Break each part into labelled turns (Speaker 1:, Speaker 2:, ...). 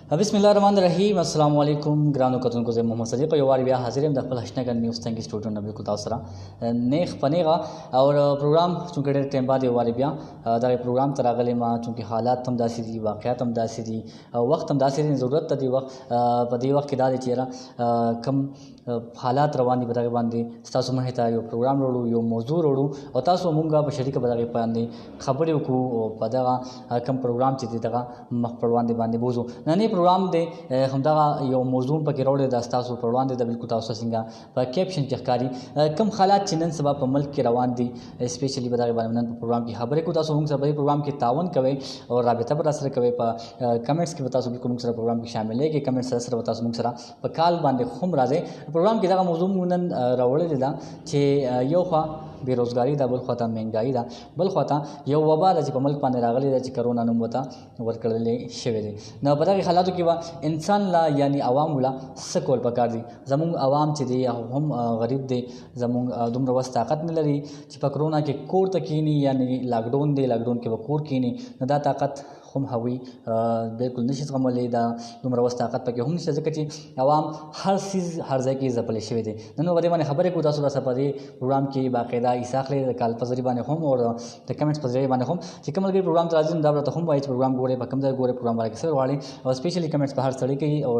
Speaker 1: بسم الله الرحمن الرحیم. السلام علیکم ګرانو کتونکو، زه محمد صدیق یو وار بیا حاضر یم د خپل هشتنگر نیوز تنگی سٹوډیو نه بالکل تاسو سره نیخ پنیغه او پروگرام چونکه ډېر ټایم بعد یو وار بیا دا پروگرام ته راغلی ما، چونکه حالات هم داسې دي، واقعیت هم داسې دي او وخت هم داسې دی، ضرورت ته دی وخت په دې وخت کې دا دی چې کم حالات روان دي په دغه باندې تاسو مخې ته یو پروگرام وروړو، یو موضوع وروړو او تاسو مونږه په شریکه په دغه باندې خبرې وکړو او په دغه کم پروگرام چې دی دغه مخ پر وړاندې باندې بوزو. نن پروگرام دی همدغه یو موضوع په کې راوړی دا تاسو پر وړاندې د بالکل تاسو څنګه په کیپشن کې ښکاري کم حالات چې نن سبا په ملک کې روان دي، اسپیشلی په دغه باندې نن په پروگرام کې خبرې کوو. تاسو موږ سره په پروگرام کې تعاون کوئ او رابطه پر سره کوئ، په کمنټس کې تاسو بالکل موږ سره پروگرام کې شامل یې، کې کمنټس سره تاسو موږ سره په کال باندې هم راځي. پروگرام کې دغه موضوع نن راوړل دا چې یو خوا بیروزګاری ده، بل خواته مهنګایي ده، بل خواته یو وبا ده چې په ملک باندې راغلی ده چې کرونا نوم ورته ورکړل شوی دی. نو په دغه حالاتو کې به انسان لا یعنی عوام لا څه کول پکار دي. زمونږ عوام چې دی هم غریب دی، زمونږ دومره وس طاقت نه لري چې په کرونا کې کور ته کینی، یعنی لاکډاون دی، لاکډاون کې به کور کینی، نو دا طاقت هم هوی بالکل نشي زغملی، دا دومره وس طاقت پکې هم نشته ځکه چې عوام هر څیز هر ځای کې ځپلی شوی دی. نن په دې باندې خبرې کوو تاسو سره په دې پروګرام کې باقاعده ایسه اخلي د کال په ذریعه باندې هم او د کمنټس په ذریعه باندې هم چې کوم لګي پروګرام ته راځي دا ورته هم وایي چې پروګرام ګوري، په کوم ځای ګوري، پروګرام باندې څه غواړي او سپیشلی کمنټس په هر سړی کوي او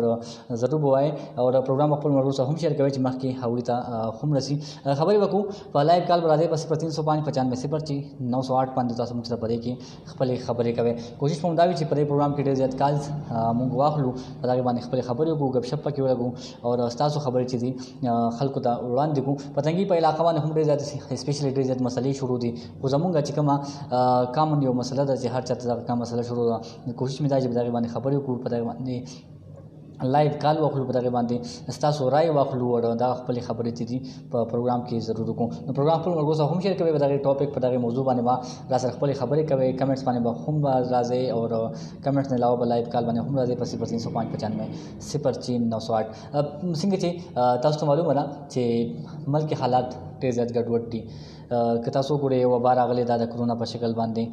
Speaker 1: ضرور وایي او پروګرام خپل ملګرو سره هم شیر کوي چې مخکې هغوی ته هم رسي. خبرې وکړو په لایو کال راځي بس 305 95 908 باندې تاسو موږ سره پرې کې خپل خبرې کوي. کوشش کوم دا وي چې په پروگرام کې ډېر زیات کالز مونږ واخلو، په دغه باندې خپل خبرې وکړو، غپ شپ پکې ولګو او تاسو خبرې چې دي خلکو ته وړاندې کړو. په تنګي په علاقه باندې هم ډېر زیات اسپیشلی ډېر زیات مسلې شروع دي، خو زمونږ چې کومه کامن یو مسله ده چې هر چا ته دغه کومه مسله شروع ده، کوشش مې دا چې په دغه باندې خبرې وکړو، په دغه باندې لایو کال واخلو، په دغه باندې ستاسو رای واخلو او دا خپل خبرې چې دي په پروګرام کې ضرور وکړو. نو پروګرام خپل ملګرو سره هم شیر کوئ، په دغه ټاپک په دغه موضوع باندې ما را سره خپل خبرې کوئ، کمنټس باندې به هم راځي او کمنټس نه علاوه په لایو کال باندې هم راځي په 0395 004 908. څنګه چې تاسو ته معلومه ده چې ملک حالات ډېر زیات ګډوډ دي. که تاسو ګورئ وبا راغلی دا د کرونا په شکل باندې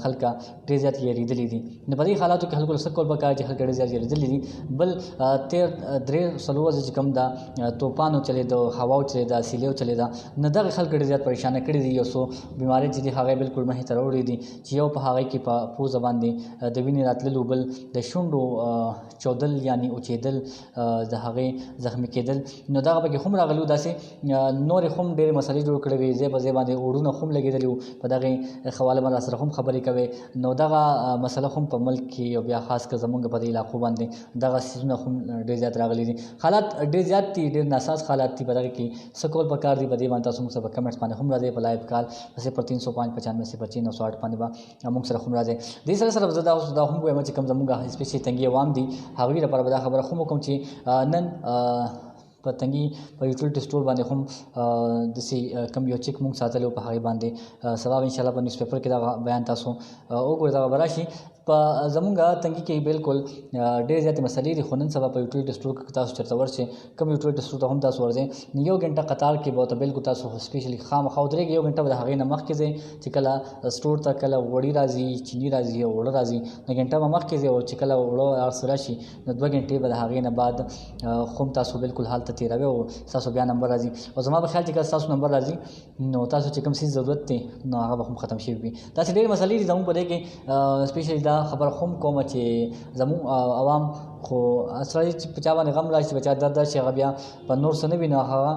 Speaker 1: خلک ډېر زیات یېرېدلي دي. نو په دې حالاتو کې خلکو له څه کول پکار چې خلک ډېر زیات یېرېدلي دي. بل 3 ورځې چې کوم دا توپانو چلېده، هواو چلېده، سیلیو چلېده، نو دغه خلک ډېر زیات پریشانه کړي دي. یو څو بیمارۍ چې دي هغه بالکل مخې ته راوړي دي چې یو په هغې کې په پوزه باندې د وینې راتللو، بل د شونډو چودل یعنی اوچېدل، د هغې زخمي کېدل. نو دغه پکې هم راغلي وو، داسې نورې هم ډېرې مسلې جوړ کړې وې، ځای په ځای باندې اوړونه هم لګېدلي وو. په دغې حواله باندې سره هم خبرې کوي. نو دغه مسله هم په ملک کې او بیا خاص کر زمونږ په دې علاقو باندې دغه سیزونه هم ډېر زیات راغلي دي. حالات ډېر زیات دي، ډېر ناساز حالات دي. په دغه کې څه کول پکار دي په دې باندې تاسو موږ سره په کمنټس باندې هم راځئ، په لایو کال 0305 95 908 باندې به موږ سره هم راځئ. دې سره سره زه دا هم وایم چې کوم زمونږ اسپیشلی تنګي عوام دي هغوی لپاره به دا خبره هم وکړم چې نن په تنګي په یوټیلیټي سټور باندې هم داسې کم یو چیک موږ ساتلی و، په هغې باندې سبا به انشاءالله په نیوز پیپر کې دا بیان تاسو وګورئ، دغه به راشي. په زمونږ تنګي کې بالکل ډېر زیاتې مسلې دي، خو نن سبا په یوټیلیټي سټور کې تاسو چېرته ورشئ، کوم یوټیلیټي سټور ته هم تاسو ورځئ، 1 غنټه قطار کې به ورته بالکل تاسو اسپیشلی خامخا ودرېږئ. 1 غنټه به د هغې نه مخکې ځئ چې کله سټور ته کله غوړي راځي، چیني راځي او اوړه راځي، 1 غنټه به مخکې ځئ او چې کله اوړه هر څه راشي نو 2 غنټې به د هغې نه بعد هم تاسو بالکل هلته تېروئ او ستاسو بیا نمبر راځي. او زما په خیال چې کله ستاسو نمبر راځي نو تاسو چې کوم څیز ضرورت دی نو هغه به هم ختم شوي وي. داسې ډېرې مسلې دي زموږ په دې کې. اسپیشلی دا خبره هم کومه چې زموږ عوام خو اصلي چې په چا باندې غم راشي، په چا درد راشي، هغه بیا په نور څه نه وي، نو هغه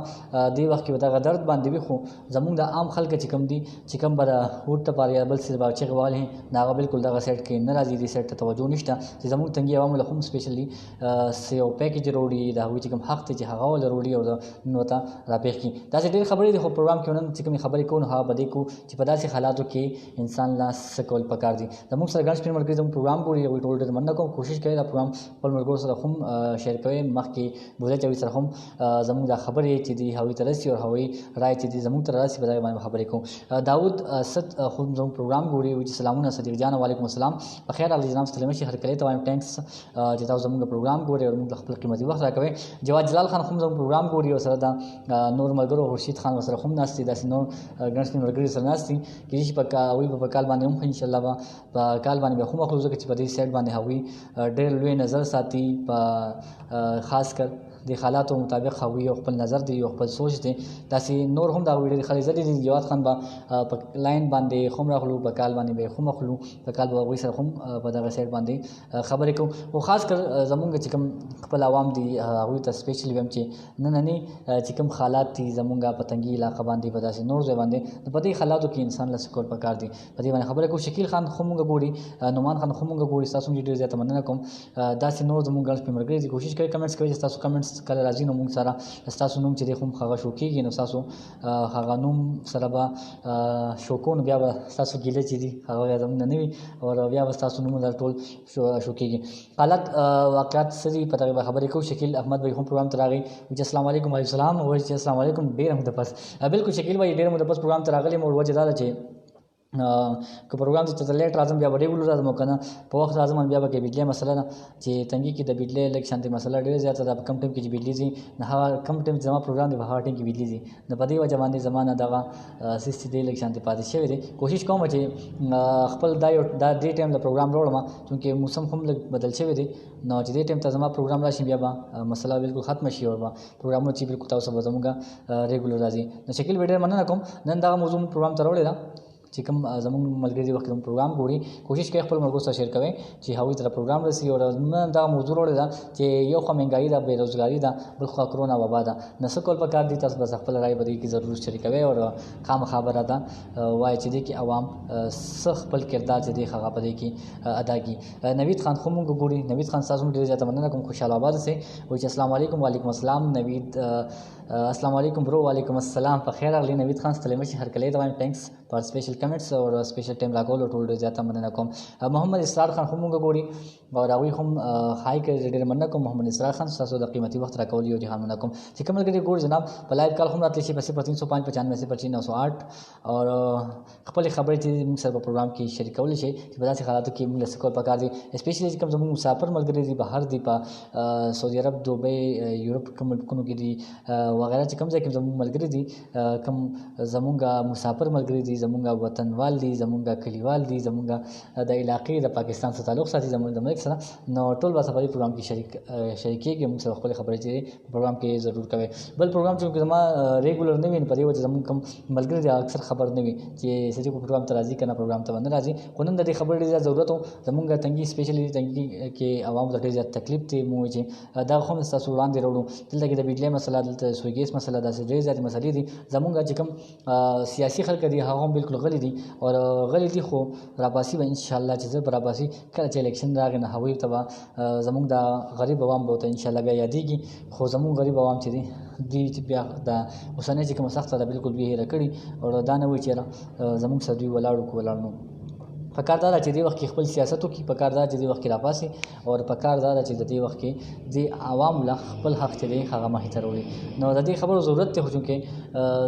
Speaker 1: دې وخت کې به دغه درد باندې وي. خو زموږ د عام خلک چې کوم دي چې کوم به د هوټ لپاره یا بل څه لپاره چغې وهلې نو هغه بالکل دغه سایډ کې نه راځي، دې سایډ ته توجه نشته چې زموږ تنګي عوامو له هم سپیشلی یو پیکیج راوړي، د هغوی چې کوم حق دی چې هغه ول راوړي او نن ورته راپېښ کړي. داسې ډېرې خبرې دي، خو پروګرام کې نن چې کومې خبرې کوو نو هغه به دې کوو چې په داسې حالاتو کې انسان لا څه کول پکار دي. زموږ سره ګڼ شمېر ملګري زموږ پروګرام ګوري، هغوی ټول ډېر مننه کوم. کوشش کوئ دا پروګرام خپل ملګرو سره هم شیر کوئ، مخکې بوزئ چې هغوی سره هم زموږ دا خبرې چې دي هغوی ته رسي او هغوی رایې چې دي زموږ ته راسي، په دغه باندې خبرې کوو. داود صد خو زموږ پروګرام ګوري، وایي چې سلامونه صدیق جان، وعلیکم السلام، په خیر راغلی جناب، ستړي مه شئ، هرکلی ته وایم ټینکس چې تاسو زموږ پروګرام ګورئ او موږ خپل قیمتي وخت راکوئ. جواد جلال خان هم زموږ پروګرام ګوري او سره دا نور ملګرو خورشید خان ورسره هم ناست دي، داسې نور ګڼ شمېر ملګري سره ناست دي. کېدای شي هغوی په کال باندې هم انشاءالله به په کال باندې به هم اخلو، ځکه چې په دې سایډ باندې هغوی ډېر لوی نظر ساتي. ساتي په خاص کر د حالاتو مطابق هغوی یو خپل نظر دی یو خپل سوچ دی داسې نور هم د هغوی ډېرې خلک زدي دي جواد خان به په لاین باندې خم راغلو په کال باندې به خم اخلو په کال به هغوی سره هم په دغه سایډ باندې خبرې کوو خو خاص کر زمونږ چې کوم خپل عوام دي هغوی ته سپیشلی ویم چې نننی چې کوم حالات دي زمونږ په تنگي علاقه باندې په داسې نور ځای باندې په دې حالاتو کې انسان له سکول پکار دي په دې باندې خبرې کوو شکیل خان خو مونږ ګوري نعمان خان خو مونږ ګوري ستاسو ډېر زیاته مننه کوم داسې نور زمونږ ګڼ شمېر ملګري دي کوشش کوئ کمنټس کوئ چې ستاسو کمنټس کله راځي نو مونږ سره ستاسو نوم چې دی خو هغه شو کېږي نو ستاسو هغه نوم سره به شو کوو نو بیا به ستاسو ګیله چې دي هغه بیا زموږ نه وي او بیا به ستاسو نومونه ټول شو کېږي حالات واقعات څه دي په دغې به خبرې کوو شکیل احمد بھائی هم پروګرام ته راغی چې السلام علیکم وعلیکم السلام وایي چې السلام علیکم ډېره موده پس بلکل شکیل بھائی ډېره موده پس پروګرام ته راغلی یم او وجه دا ده چې که پروګرام ته لیټ راځم بیا به ریګولر راځم او که نه په وخت راځم بیا به کې بجلی مسله ده چې تنګي کې د بجلی لږ شانتې مسله ډېره زیاته ده په کم ټایم کې چې بجلی ځي نه هغه کم ټایم چې زما پروګرام دی په هغه ټایم کې بجلی ځي نو په دې وجه باندې زما نه دغه سیس چې دی لږ شانتې پاتې شوی دی کوشش کوم چې خپل دا دې ټایم د پروګرام راوړم چونکې موسم هم لږ بدل شوی دی نو چې دې ټایم ته زما پروګرام راشي بیا به مسله بالکل ختمه شي او به پروګرامونه چې بالکل تاسو به زموږ ریګولر راځي نو شکیل به ډېر مننه کوم نن دغه موضوع پروګرام ته راوړې ده چې کوم زموږ ملګري وخت کوم پروګرام ګوري کوشش کوي خپل ملګرو سره شیر کوي چې هغوی ته پروګرام رسي او نن دا موضوع وړاندې ده چې یو خو مهنګایي ده بېروزګاري ده بل خو کرونا وبا ده نو څه کول پکار دي تاسو بس خپل رایې په دې کې ضرور شریکوئ او خامخا خبره ده وایي چې دې کې عوام څه خپل کردار چې دی هغه په دې کې ادا کړي نوید خان خو مونږ ګوري نوید خان ستاسو ډېر زیاته مننه کوم خوشحال آباد سه وایي چې السلام علیکم وعلیکم السلام نوید السلام علیکم برو وعلیکم السلام په خیر راغلی نوید خان ستړی مه شئ هرکلی ته وایم ټینکس فار سپیشل کمنټس او سپیشل ټایم راکولو ټول ډېر زیاته مننه کوم محمد اسرار خان خو مونږ ګوري او هغوی هم های کوي ډېر مننه کوم محمد اسرار خان ستاسو د قیمتي وخت راکول یو جهان مننه کوم چې کوم ملګري ګوري جناب په لایو کال هم راتلی شي په 030595 اور خپل خبرې چې موږ سره په پروګرام کې شریکولی شي چې په داسې حالاتو کې موږ له څه کول پکار دي اسپیشلی چې کوم زموږ مسافر ملګري دي بهر دي په سعودي عرب دوبۍ یورپ کوم ملکونو کې دي وغیرہ چې کوم ځای کې زموږ ملګري دي کوم زموږ مسافر ملګري دي زموږ وطنوال دي زموږ کلیوال دي زموږ د علاقې د پاکستان سره تعلق ساتي زموږ د ملک سره نو ټول به سفري پروګرام کې شریکېږي موږ سره خپلې خبرې چې پروګرام کې ضرور کوي بل پروګرام چې زما ریګولر نه وي په دې وجه زموږ کوم ملګري دي اکثر خبر نه وي چې صدیق پروګرام ته راځي که نه پروګرام ته نه راځي خو نن د دې خبرې ډېر زیات ضرورت و زموږ تنګي سپیشلی تنګي کې عوامو ته ډېر زیات تکلیف دی موږ چې دا هم ستاسو وړاندې راوړو دلته کې د بجلی مسله دلته د سوی ګیس مسله داسې ډېرې زیاتې مسلې دي زموږ چې کوم سیاسي خلک دي هغه هم بالکل غلي دي او غلي دي خو راباسي به انشاءالله چې زه به راباسي کله چې الیکشن راغی نه هغوی ته به زموږ د غریب عوام به ورته انشاءالله بیا یادېږي خو زموږ غریب عوام چې دي دوی چې بیا د اوسنۍ چې کومه سخته ده بالکل دوی هېره کړي او دا نه وایي چې زموږ سره دوی ولاړو که ولاړ نو پکار دا ده چې دې وخت کې خپل سیاست وکړي پکار دا چې دې وخت کې راپاسي او پکار دا ده چې د دې وخت کې د عوام له خپل حق چې دی هغه مخې ته راوړي نو د دې خبرو ضرورت دی خو چونکې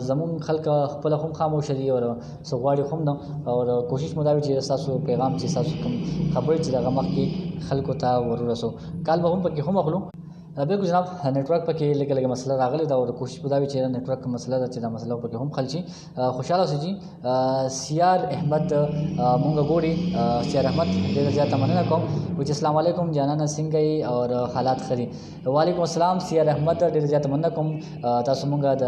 Speaker 1: زموږ خلک خپله هم خاموشه دي او څه غواړي هم نه او کوشش مو دا وي چې ستاسو پیغام چې ستاسو کوم خبرې چې د هغه مخکې خلکو ته ورورسو کال به هم پکې هم اخلو بالکل جناب نیټورک پکې لږه لږه مسله راغلی ده او کوشش به دا وي چې نیټورک مسله ده چې دا مسله پکې هم حل شي خوشحاله اوسئ جي سیار احمد مونږ ګوري سیار احمد ډېره زیاته مننه کوم وایي چې السلام علیکم جانانه څنګه یې او حالات ښه دي وعلیکم السلام سیار احمد ډېره زیاته مننه کوم تاسو مونږ د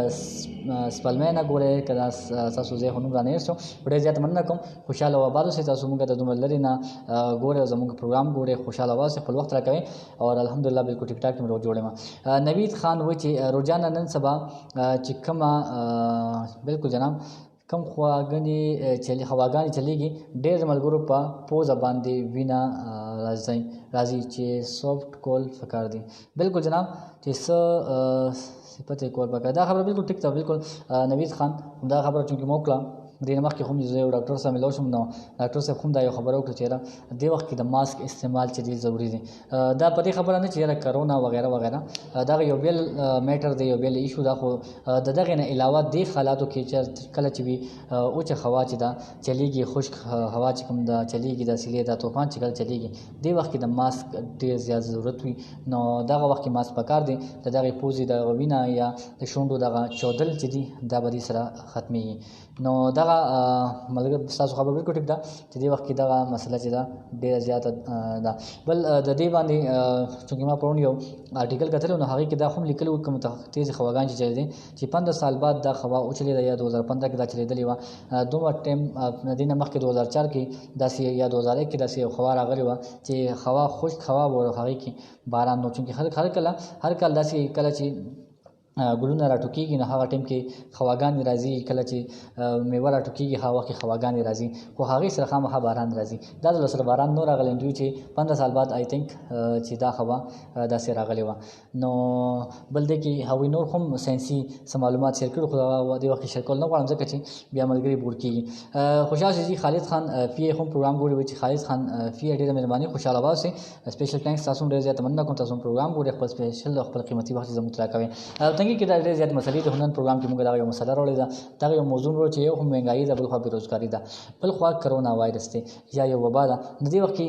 Speaker 1: سپلمۍ نه ګورئ که دا ستاسو ځای خو نوم رانهیر شو ډېره زیاته مننه کوم خوشحاله او آباد اوسئ تاسو مونږ د دومره لرې نه ګورئ او زموږ پروګرام ګورئ خوشحاله آباد اوسئ خپل وخت راکوئ او الحمدلله بالکل ټیک ټاک مې جوړم نوید خان وایي چې روزانه نن سبا چې کومه بالکل جناب کم هواګانې چلیږي ډېر ملګرو په پوزه باندې وینه راځي چې سافټ کول پکار دي بالکل جناب چې څه صفت کول پکار دا خبره بالکل ټیک ده بالکل نوید خان دا خبره چونکې مو وکړه دې مخکې هم زه یو ډاکټر سره ملو شوم نو ډاکټر صاحب هم دا یو خبره وکړه چې دې وخت کې د ماسک استعمال چې دی ضروري دی دا په دې خبره نه چې کرونا وغیره وغیره دا یو بیل میټر دی یو بیل ایشو دا خو د دغه نه علاوه د حالاتو کې چې کله چې وي اوچه هوا چې دا چلیږي خشک هوا چې کوم دا چلیږي د سیلې دا طوفان چې کله چلیږي دې وخت کې د ماسک ډېر زیات ضرورت وي نو دغه وخت کې ماسک پکار دی د دغه پوزې د وینه یا د شونډو دغه چودل چې دي دا به دې سره ختمېږي نو دغه دغه ملګری ستاسو خبره بالکل ټیک ده چې دې وخت کې دغه مسله چې ده ډېره زیاته ده. بل د دې باندې چونکې ما پرون یو آرټیکل کتلی نو هغې کې دا هم لیکلي وو کوم تیزې خواګان چې چلېدې چې 15 سال بعد دا خوا وچلېده یا 2015 کې دا چلېدلې وه. دومره ټایم د دې نه مخکې 2004 کې داسې یا 2001 کې داسې یو خوا راغلې وه چې هوا خشک هوا و او هغې کې باران نو چونکې هر کال داسې کله چې ګلونه راټوکېږي نو هغه ټایم کې خواګانې راځي، کله چې میوه راټوکېږي هغه وخت کې خواګانې راځي، خو هغې سره خامخا باران راځي. دا ځل سره باران نو راغلی دوی چې 15 سال بعد آی تھنک چې دا هوا داسې راغلې وه. نو بل دی کې هغوی نور هم ساینسي څه معلومات شیر کړي خو هغه دې وخت کې شیر کول نه غواړم ځکه چې بیا ملګري بور کېږي. خوشحال شي خالد خان فی هم پروګرام ګوري وایي چې خالد خان فی ډېره مهرباني خوشحاله اوسئ. سپیشل ټینکس تاسو ډېر زیات مننه کوم تاسو پروګرام ګوري خپل سپیشل خپل قیمتي وخت زموږ ته راکوئ. تنګي کې دا ډېر زیات مسلې د هنن پروګرام کې موږ دغه یو مسله راوړې ده، دغه یو موضوع وروړو چې یو هم مهنګایي ده، بل خوا بېروزګاري ده، بل خوا کرونا وایرس دی یا یو وبا ده. د دې وخت کې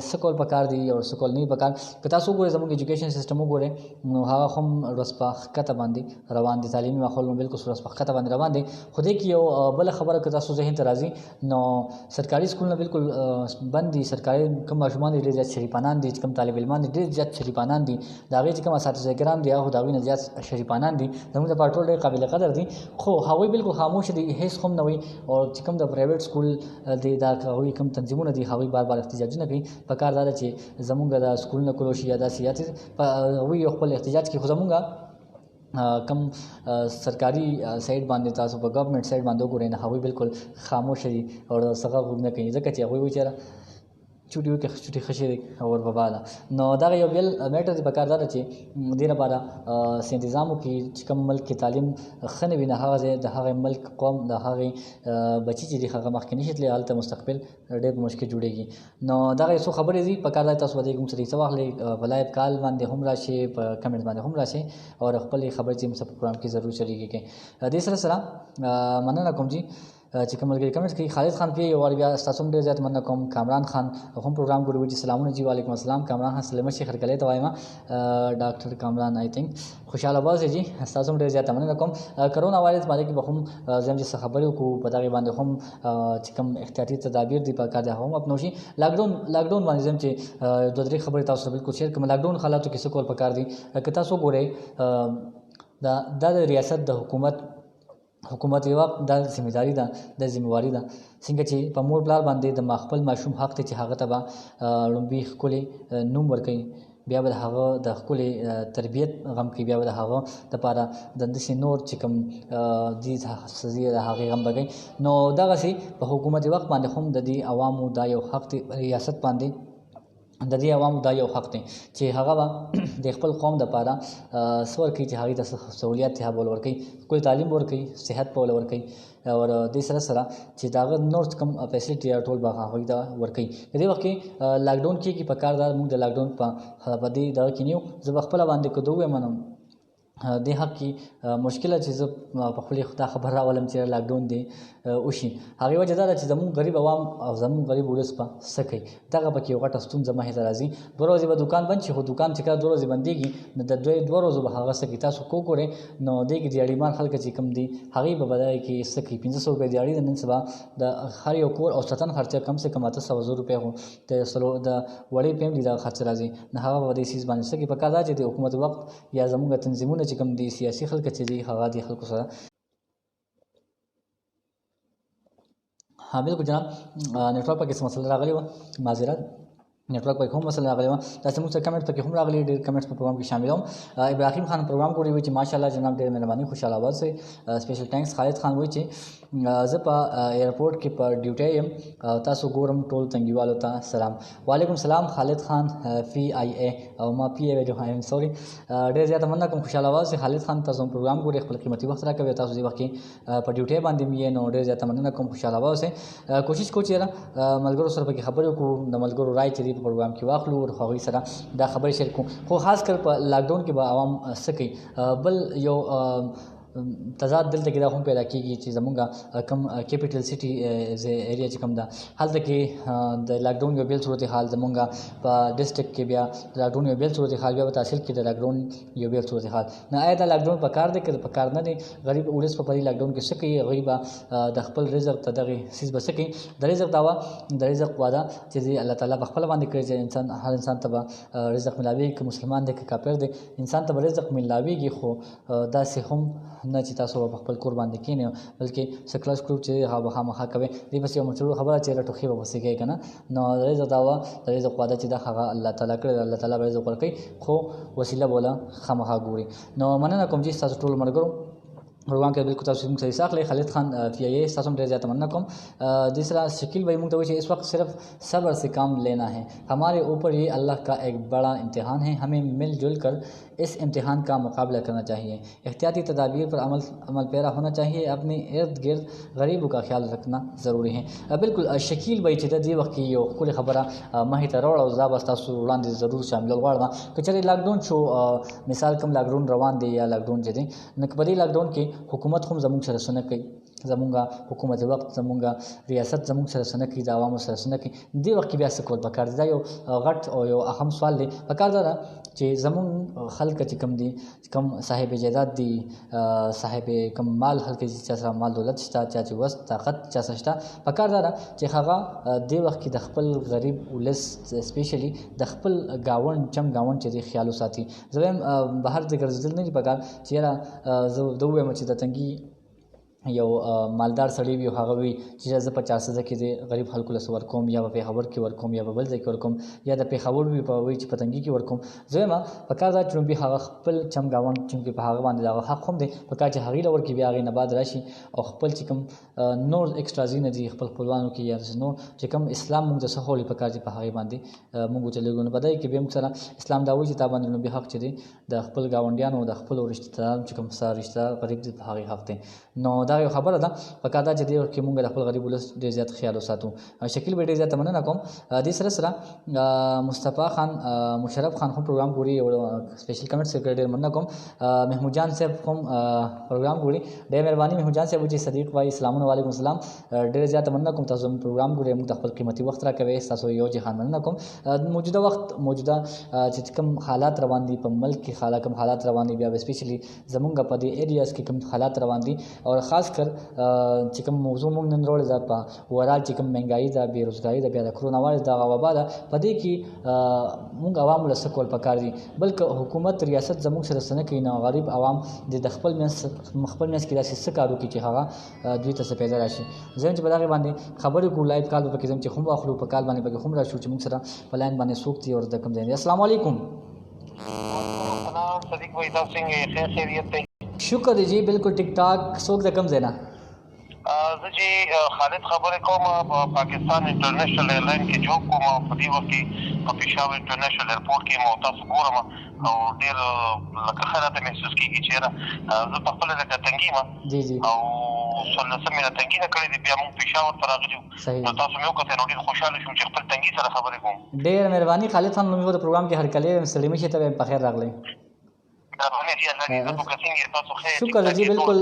Speaker 1: څه کول پکار دي او څه کول نه پکار. که تاسو وګورئ زموږ ایجوکیشن سیسټم وګورئ نو هغه هم ورځ په ښکته باندې روان دي، تعلیمي ماحول هم بالکل ورځ په ښکته باندې روان دی. خو دې کې یو بله خبره که تاسو ذهن ته راځي نو سرکاري سکولونه بالکل بند دي. سرکاري کوم ماشومان دي ډېر زیات شریفانان دي، چې کوم طالب علمان دي ډېر زیات شریفانان دي، د هغې چې کوم اساتذه کرام دي هغه د هغوی نه زیات شریفانان دي، زموږ لپاره ټول ډېر قابل قدر دي. خو هغوی بالکل خاموش دي، هیڅ هم نه وایي. او چې کوم د پرایویټ سکول دی دا هغوی کوم تنظیمونه دي هغوی بار بار احتجاجونه کوي. پکار دا ده چې زموږ د سکولونه کلو شي یا داسې یا هغوی یو خپل احتجاج کوي. خو زموږ کم سرکاري سایډ باندې تاسو په ګورنمنټ سایډ باندې وګورئ نو هغوی بالکل خاموش دي او څه غږ نه کوي ځکه چې هغوی وایي چېرې چوټي وکړي چوټي ښه شي دی او ورببا ده. نو دغه یو بل میټر دی پکار دا ده چې دې لپاره څه انتظام وکړي چې کوم ملک کې تعلیم ښه نه وي نو هغه ځای د هغې ملک قوم د هغې بچي چې دي هغه مخکې نشي تللی، هلته مستقبل ډېر په مشکل جوړېږي. نو دغه یو څو خبرې دي پکار دا تاسو به دې کوم څه څه واخلئ په لایو کال باندې هم راشئ، په کمنټ باندې هم راشئ او خپلې خبرې چې موږ په پروګرام کې ضرور شریکې کړئ. دې سره مننه کوم جي چې کوم ملګري کمنټ کوي. خالد خان پی یو وار بیا ستاسو هم ډېر زیات مننه کوم. کامران خان هم پروګرام ګوري وایي چې سلامونه جي وعلیکم السلام. کامران خان سلیمه شیخ هرکلی ته وایم ډاکټر کامران آی تھنک خوشحاله اوسئ جي ستاسو هم ډېر زیاته مننه کوم. کرونا وایرس باندې کې به هم زم چې څه خبرې وکړو په دغې باندې هم چې کوم احتیاطي تدابیر دي پکار دي هغه هم اپنو شي. لاکډاون باندې زم چې دوه درې خبرې تاسو سره بالکل شیر کوم. لاکډاون حالاتو کې څه کول پکار دي که تاسو وګورئ دا د ریاست د حکومت یو دا ذمہداري ده، د ذمہواري ده څنګه چې په مور پلار باندې د خپل ماشوم حق دی چې هغه ته به لومبي ښکلی نوم ورکوي، بیا به د هغه د ښکلې تربیت غم کوي، بیا به د هغه دپاره د داسې نور چې کوم دي سزي د هغې غم به کوي. نو دغسې په حکومت وخت باندې هم د دې عوامو دا یو حق دی، ریاست باندې د دې عوامو دا یو حق دی چې هغه به د خپل قوم دپاره څه ورکوي چې هغې ته سهولیات هغه به ورکوي، ښکلي تعلیم به ورکوي، صحت به ورکوي او دې سره چې د هغه نور کوم فیسلیټي ټول به هغوی ته ورکوي. په دې وخت کې لاکډاون کېږي پکار دا موږ د لاکډاون په دې دغه کې نه یو. زه به خپله باندې که ده ووایم دې حق کې مشکله چې زه په خپلې دا خبر راولم چې لاکډاون دی وشي. هغې وجه دا ده چې زموږ غریب عوام او زموږ غریب ولس به څه کوي. دغه پکې یو غټه ستونزه مخې ته راځي. 2 ورځې به دوکان بند شي، خو دوکان چې کله 2 ورځې بندېږي نو د 2 ورځو به هغه څه کوي. تاسو وګورئ نو دې کې دیاړیمان خلک چې کوم دي هغې به دغې کې څه کوي. 500 روپۍ دیاړي د نن سبا د هر یو کور اوسطن خرچه کم سے کم 800 روپۍ خو د وړې فیملي دغه خرچه راځي نو هغه به دې څیز باندې څه کوي. پکار دا چې د حکومت وخت یا زموږ تنظیمونه چې کوم دي سیاسي خلک چې دي هغه د خلکو سره بالکل جناب نیټورک پکې څه مسله راغلې وه، معذرت نیټورک پکې هم مسله راغلې وه. داسې موږ سره کمنټ پکې هم راغلي، ډېر کمنټس په پروګرام کې شامل وم. ابراهیم خان پروګرام ګوري وایي چې ماشاءالله جناب ډېر مهرباني خوشحاله اوسئ. سپیشل ټینکس. خالد خان وایي چې زه په ایرپورټ کې په ډیوټي یم، تاسو ګورم ټول تنګیوالو ته سلام. وعلیکم سلام خالد خان فی آی ای او ما پی ای ویلو ایم سوري. ډېر زیاته مننه کوم. خوشحاله اوسئ. خالد خان تاسو پروګرام ګوري، خپل قیمتي وخت راکوي، تاسو دې وخت کې په ډیوټي باندې یې نو ډېر زیاته مننه کوم. خوشحاله اوسئ. کوشش کوو چې ملګرو سره پکې خبرې وکړو، د ملګرو رای چې دي په پروګرام کې واخلو او هغوی سره دا خبرې شیر کړو. خو خاص کر په لاکډاون کې به عوام څه کوي. بل یو تضاد دلته کې دا هم پیدا کېږي چې زمونږ کم کیپیټل سټي ایریا چې کوم ده هلته کې د لاکډاون یو بېل صورتحال زمونږ په ډسټرکټ کې بیا د لاکډاون یو بېل صورتحال بیا په تحصیل کې د لاکډاون یو بېل صورتحال نه آیا دا لاکډاون په کار دی که په کار نه دی غریب ولس په دې لاکډاون کې څه کوي هغوی به د خپل رزق ته دغې څیز به څه کوي د رزق دعوه د رزق وعده چې الله تعالی په خپله باندې کړی چې انسان هر انسان ته به رزق ملاویږي که مسلمان دی که کافر دی انسان ته به رزق ملاویږي خو داسې هم نه چې تاسو په خپل کور باندې کښېنئ بلکې څه کلس کړو چې هغه به خامخا کوئ دې پسې یو مشهور خبره چې ټوخي به پسې کوي که نه نو د رزق دعوه د رزق وعده چې دا هغه الله تعالی کړی الله تعالی به رزق ورکوي خو وسیله به له خامخا ګوري نو مننه کوم چې ستاسو ټولو ملګرو پروگرام کے بالکل تاسو موږ سره حصہ اخلئ خالد خان پی آئی اے تاسو هم ډېر زیاته مننه کوم دوسرا شکیل بھائی موږ ته وایي چې اس وقت صرف صبر سے کام لینا ہے ہمارے اوپر یہ اللہ کا ایک بڑا امتحان ہے ہمیں مل جل کر اس امتحان کا مقابلہ کرنا چاہیے احتیاطی تدابیر پر عمل پیرا ہونا چاہیے اپنے ارد گرد غریبوں کا خیال رکھنا ضروری ہے بالکل شکیل بھائی چې د دې وخت کې یو ښکلې خبره مخې ته راوړه او زه به ستاسو وړاندې ضرور شاملول غواړم که چېرې لاکډاون شو مثال کوم لاکډاون روان دی یا لاکډاون چې دی نو که په دې لاکډاون کې حکومت هم زموږ سره څه نه کوي زمونږ حکومت وقت زمونږ ریاست زمونږ سره څه نه کوي د عوامو سره څه نه کوي دې وخت کې بیا څه کول پکار دی دا یو غټ او یو اهم سوال دی پکار دا ده چې زمونږ خلک چې کوم دي کوم صاحب جایداد دي صاحب کوم مال خلک چې چا سره مال دولت شته چا چې وس طاقت چا سره شته پکار دا ده چې هغه دې وخت کې د خپل غریب ولس سپیشلی د خپل ګاونډ چم ګاونډ چې دی خیال وساتي زه وایم بهر د ګرځېدل نه دي پکار چې یاره زه ووایم چې د تنگي یو مالدار سړی وي هغه وي چې زه 50,000 کې د غریب خلکو له ورکوم یا په پېښور کې ورکوم یا په بل ځای کې ورکوم یا د پېښور وي په وایي چې په تنګي کې ورکوم زه وایم په کار دا چې هغه خپل چم ګاونډ چې په هغه باندې هغه حق هم دی په کار چې هغې له ورکړي بیا هغې نه بعد راشي او خپل چې کوم نور ایکسټرا ځایونه دي خپل خپلوانو کې یا نور چې کوم اسلام موږ ته څه ښولي په کار چې په هغې باندې موږ وچلېږو نو په دې کې بیا موږ سره اسلام دا وایي چې تا باندې لومړي حق چې دی د خپل ګاونډیانو د خپلو رشته دارانو چې کوم څه رشته غریب دي په هغې حق دی نو دا یو خبره ده پکار دا چې دې وخت کې موږ د خپل غریب ولس ډېر زیات خیال وساتو شکیل به ډېر زیاته مننه کوم دې سره سره مصطفی خان مشرف خان هم پروګرام ګوري او سپیشل کمنټ سره ډېر مننه کوم محمد جان صاحب هم پروګرام ګوري ډېر مهرباني محمد جان صاحب چې صدیق وایي السلام علیکم السلام ډېر زیاته مننه کوم تاسو پروګرام ګوري موږ د خپل قیمتي وخت راکوي تاسو یو جهان مننه کوم موجوده چې کوم حالات روان دي په ملک کې کوم حالات روان دي بیا سپیشلی زمونږ په دې ایریاز کې کوم حالات روان دي او خاص کر چې کوم موضوع موږ نن راوړې ده په ورال چې کوم مهنګایي ده بېروزګاري ده بیا د کرونا وایرس دغه وبا ده په دې کې موږ عوامو له څه کول پکار دي بلکې حکومت ریاست زموږ سره څه نه کوي نو غریب عوام د خپل منځ کې داسې څه کار وکړي چې هغه دوی ته څه پیدا راشي زه چې په دغې باندې خبرې کوو لایو کال به پکې ځم چې هم واخلو په کال باندې پکې هم راشو چې موږ سره په لاین باندې څوک دي او د کوم ځای دي السلام علیکم
Speaker 2: صدیق بھائی تاسو څنګه خیر خیریت دی
Speaker 1: شکر دی جی بالکل ټیک ټاک څوک د کوم ځای نه
Speaker 2: زه چې خالد خبرې کوم په پاکستان انټرنیشنل ایرلاین کې جوب کوم په دې وخت کې په پېښور انټرنیشنل ایرپورټ کې مو تاسو ګورم او ډېر لکه ښه راته محسوس کېږي چې یاره زه په خپله لکه تنګي یم او 16 مې تنګي نه کړې دي بیا موږ پېښور ته راغلي وو نو تاسو مې وکتل نو ډېر خوشحاله شوم چې خپل تنګي سره خبرې کوم
Speaker 1: ډېر مهرباني خالد خان لومړی د پروګرام کې هرکلی یم ستړي مه شئ ته په خیر راغلی شکر جی بالکل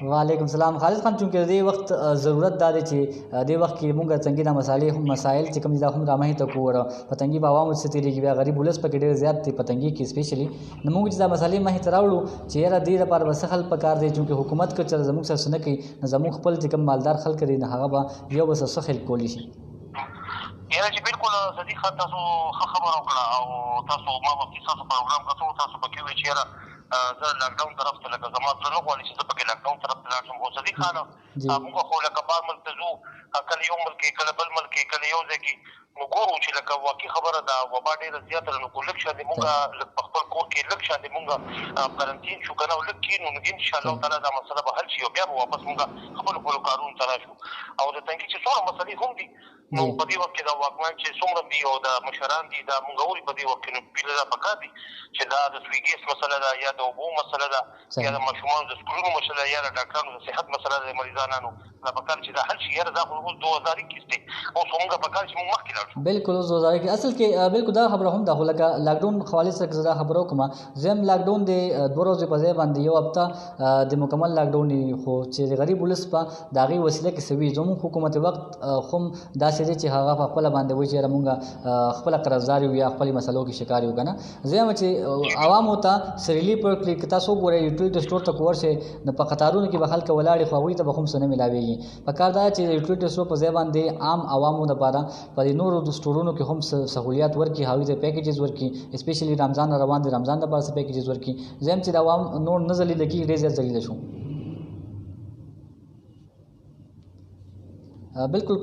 Speaker 1: وعلیکم السلام خالد خان چونکې د دې وخت ضرورت دا دی چې دې وخت کې موږ تنګي د مسایل چې کوم دي دا هم رامخې ته کوو په تنګي به عوامو څه تېرېږي بیا غریب ولس پکې ډېر زیات دی په تنګي کې سپیشلي نو موږ چې دا مسالې مخې ته راوړو چې یاره دې لپاره به څه حل پکار دی چونکې حکومت که چېرې زموږ سره څه نه کوي نو زموږ خپل چې کوم مالدار خلک دي نو هغه به یو به څه خلک کولی شي
Speaker 2: یاره چې بالکل صدیق تاسو ښه خبره وکړه او تاسو ما وختي ستاسو پروګرام کتو تاسو پکې وایي چې یاره زه لاکډاون طرف ته لکه زما زړه نه غواړي چې زه پکې لاکډاون طرف ته لاړ شم خو صدیق خانه موږ خو لکه بار ملک ته ځو کله یو ملک کې کله بل ملک کې کله یو ځای کې نو ګورو چې لکه واقعي خبره ده وبا ډېره زیاته ده نو کو لږ شاندې مونږ لږ په خپل کور کې لږ شاندې مونږ قرنطین شو که نه او لږ کښېنو نو انشاءالله تعالی دا مسله به حل شي او بیا به واپس مونږ خپلو کارونو ته راشو او د تنګي چې څومره مسلې هم دي نو په دې وخت کې دا واکمن چې څومره دي او د مشران دي دا مونږ اوري په دې وخت کې نو پیله دا پکار دي چې دا د سوي ګیس مسله ده یا د اوبو مسله ده یا د ماشومانو د سکولونو مسله یا د ډاکټرانو د صحت مسله ده د مریضانو دا پکار چې دا حل شي. یاره دا خو اوس 2021 دی، اوس موږ پکار چې موږ مخکې لاړ شو.
Speaker 1: بالکل اوس 2021 اصل کې بالکل دا خبره هم ده، خو لکه لاکډاون حوالې سره زه خبره وکړم، زم لاکډاون د 2 ورځې په ځای باندې یو هفته د مکمل لاکډاون خو چې د غریب ولس په د هغې وسیله کې سوي زموږ حکومت وخت خو داسې دی چې هغه په خپله باندې وایي چې یاره مونږ خپله قرضدار یو یا خپلې مسلو کې شکار یو که نه. زه یم چې عوامو ته ریلیف ورکړي. که تاسو وګورئ یوټیلیټي سټور ته که ورشئ نو په قطارونو کې به خلک ولاړې خو هغوی ته به هم څه نه میلاویږي. پکار دا چې د یوټیلیټي سټور په ځای باندې عام عوامو دپاره په دې نورو سټورونو کې هم سهولیات ورکړي، هغوی ته پیکیجز ورکړي. اسپیشلی رمضان روان دی، رمضان دپاره څه پیکیجز ورکړي. زه یم چې د عوام نور نه ذلیله کېږي، ډېر زیات ذلیله شو. بالکل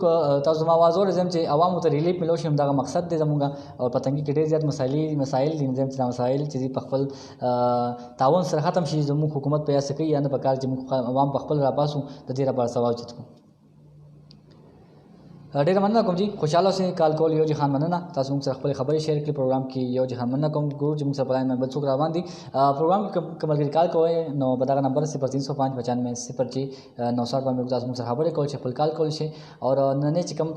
Speaker 1: تاسو زما آواز اورئ، زم چې عوامو ته ریلیف ملو شي، همدغه مقصد دی زموږ. او په تنګي کې ډېر زیات مسایل دي، زم چې دا مسایل چې په خپل تعاون سره ختم شي. زموږ حکومت په یاسه کوي یا نه پکار چې موږ عوام په خپل راپاسو د دې لپاره سوال چت کوو. ډېره مننه کوم جی، خوشحاله اوسئ. کال کول یو جهان مننه، تاسو موږ سره خپلې خبرې شیر کړي. پروګرام کې یو جهان مننه کوم ګورو چې موږ سره په لاین باندې بل څوک روان دي. پروګرام کې که ملګري کال کوئ نو په دغه نمبر 03059506 باندې تاسو موږ سره خبرې کوئ چې خپل کال کول شي. او نن چې کوم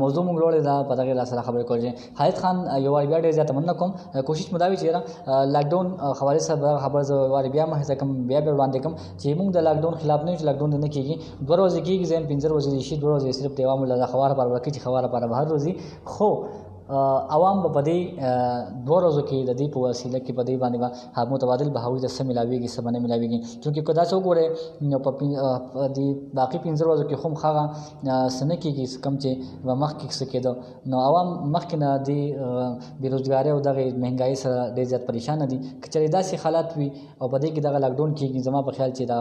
Speaker 1: موضوع موږ وروړې ده په دغې سره خبرې کول شي. حالات خان یو وار بیا ډېر زیاته مننه کوم. کوشش مو دا وي چې یاره لاکډاون حوالې سره دغه خبره زه یو وار بیا مخې کوم بیا وړاندې کوم چې موږ د لاکډاون خلاف نه یو چې لاکډاون نه کېږي. 2 ورځې کېږي، زه 15 ورځې شي، 2 ورځې صرف د عوامو له خبره پر ورکړي چې خبره بهر روزي. خو عوام به په دې 2 ورځو کې د دې په وسیله کې په دې باندې به متبادل به هغوی ته څه میلاویږي څه به نه میلاویږي. چونکې که داسې وګورئ نو په دې باقي 15 ورځو کې هم هغه څه نه کېږي کوم چې به مخکې څه کېده. نو عوام مخکې نه د بېروزګارۍ او دغې مهنګایۍ سره ډېر زیات پریشانه دي. که چېرې داسې حالات وي او په دې کې دغه لاکډاون کېږي، زما په خیال چې د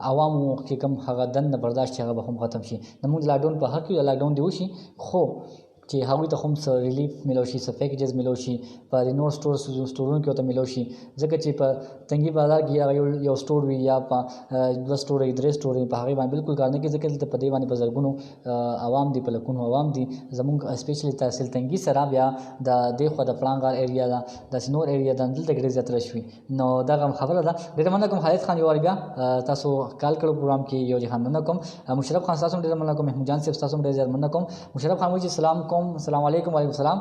Speaker 1: عوامو کې کوم هغه دنده برداشت چې هغه به هم ختم شي. نو موږ د لاکډاون په حق کې د لاکډاون دې وشي، خو چې هغوی ته هم څه ریلیف ملو شي، څه پیکیجز ملو شي، په دې نور سټورونو کې ورته ملو شي. ځکه چې په تنګي بازار کې هغه یو سټور وي یا په 2 سټورې 3 سټورې په هغې باندې بالکل کار نه کوي. ځکه دلته په دې باندې په زرګونو عوام دي، په لکونو عوام دي. زموږ اسپیشلی تحصیل تنګي سره بیا د دې خوا د پړانګار ایریا ده، داسې نور ایریا ده، دلته ډېر زیات رش وي. نو دغه خبره ده. ډېره مننه کوم حالات خان یو وار بیا تاسو کال کړو پروګرام کې یو جهان مننه کوم. مشرف خان تاسو ډېره مننه کوم. محمد جان صاحب تاسو ډېر زیات مننه کوم. مشرف خان وایي چې سلام کوم، السلام علیکم. وعلیکم السلام.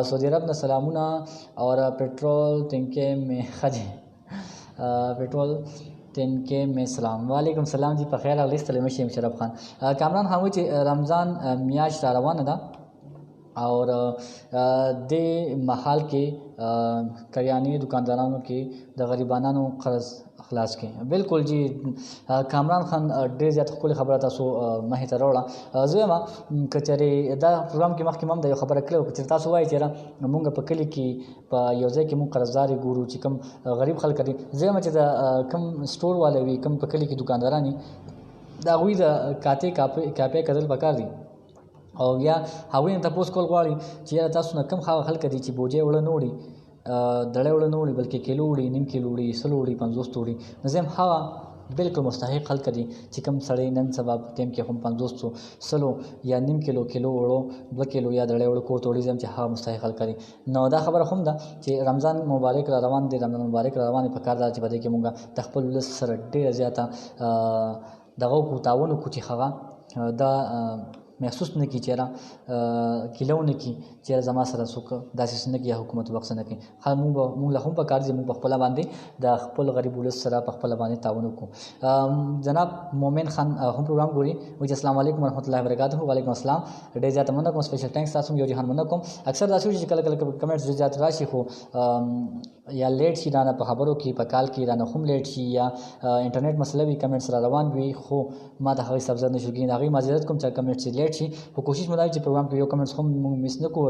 Speaker 1: سعودی عرب نے سلامونه اور पेट्रोल टंकी में खजे पेट्रोल टंकी में سلام. وعلیکم السلام جی، په خیر راغلی. ستړي مشئ مشرف خان. کامران خان وایي چې رمضان میاشت را روانه ده او د محال کې کریانې دکاندارانو کې د غریبانو قرض خلاص کړي. بالکل جی کامران خان ډېر زیات ښکلې خبره تاسو مخې ته راوړه. زه وایم که چېرې دا پروګرام کې مخکې هم د یو خبره کړې وه، که چېرې تاسو وایئ چې یاره مونږ په کلي کې په یو ځای کې مونږ قرضدارې ګورو چې کوم غریب خلک دي. زه وایم چې د کوم سټور والا وي، کوم په کلي کې دکانداران وي، د هغوی د کاپۍ کتل پکار دي. او یا هغوی نه تپوس کول غواړي چې یاره تاسو نه کوم هغه خلک دي چې بوجۍ وړه نه وړي، دړی وړه نه وړي، بلکې کیلو وړي، نیم کیلو وړي، 100 وړي، 50 وړي. نو زه یم هغه بالکل مستحق خلک دي چې کوم سړی نن سبا په ټایم کې هم 500 100 یا نیم کیلو وړو، 2 کیلو یا دړی وړو کور ته وړي. زه یم چې هغه مستحق خلک دي. نو دا خبره هم ده چې رمضان مبارک را روان دی، رمضان مبارک را روان دی. په کار ده چې په دې کې مونږ د خپل ولس سره ډېره زیاته دغه وکړو، تعاون وکړو چې هغه دا محسوس نه کړي چې یاره کیلو نه کړي چې یاره زما سره څوک داسې څه نه کړي یا حکومت وخت څه نه کړي. مونږ له هم په کار دي مونږ په خپله باندې د خپل غریب ولس سره په خپله باندې تعاون وکړو. جناب مومن خان هم پروګرام ګوري، وایي چې السلام علیکم ورحمت الله وبرکاتہ. وعلیکم السلام. ډېر زیاته مننه کوم. سپیشل ټینکس تاسو یو جهان مننه کوم. اکثر داسې وي چې کله کله کمنټس ډېر زیات راشي خو یا لیټ شي رانه په خبرو کې، په کال کې رانه هم لیټ شي، یا انټرنیټ مسله وي، کمنټس را روان وي، خو ما د هغې سبزت نه شو کېږي. د هغې معذرت کوم چې کمنټس لیټ شي. خو کوشش مو دا چې پروګرام کې یو کمنټس هم موږ مس نه کړو،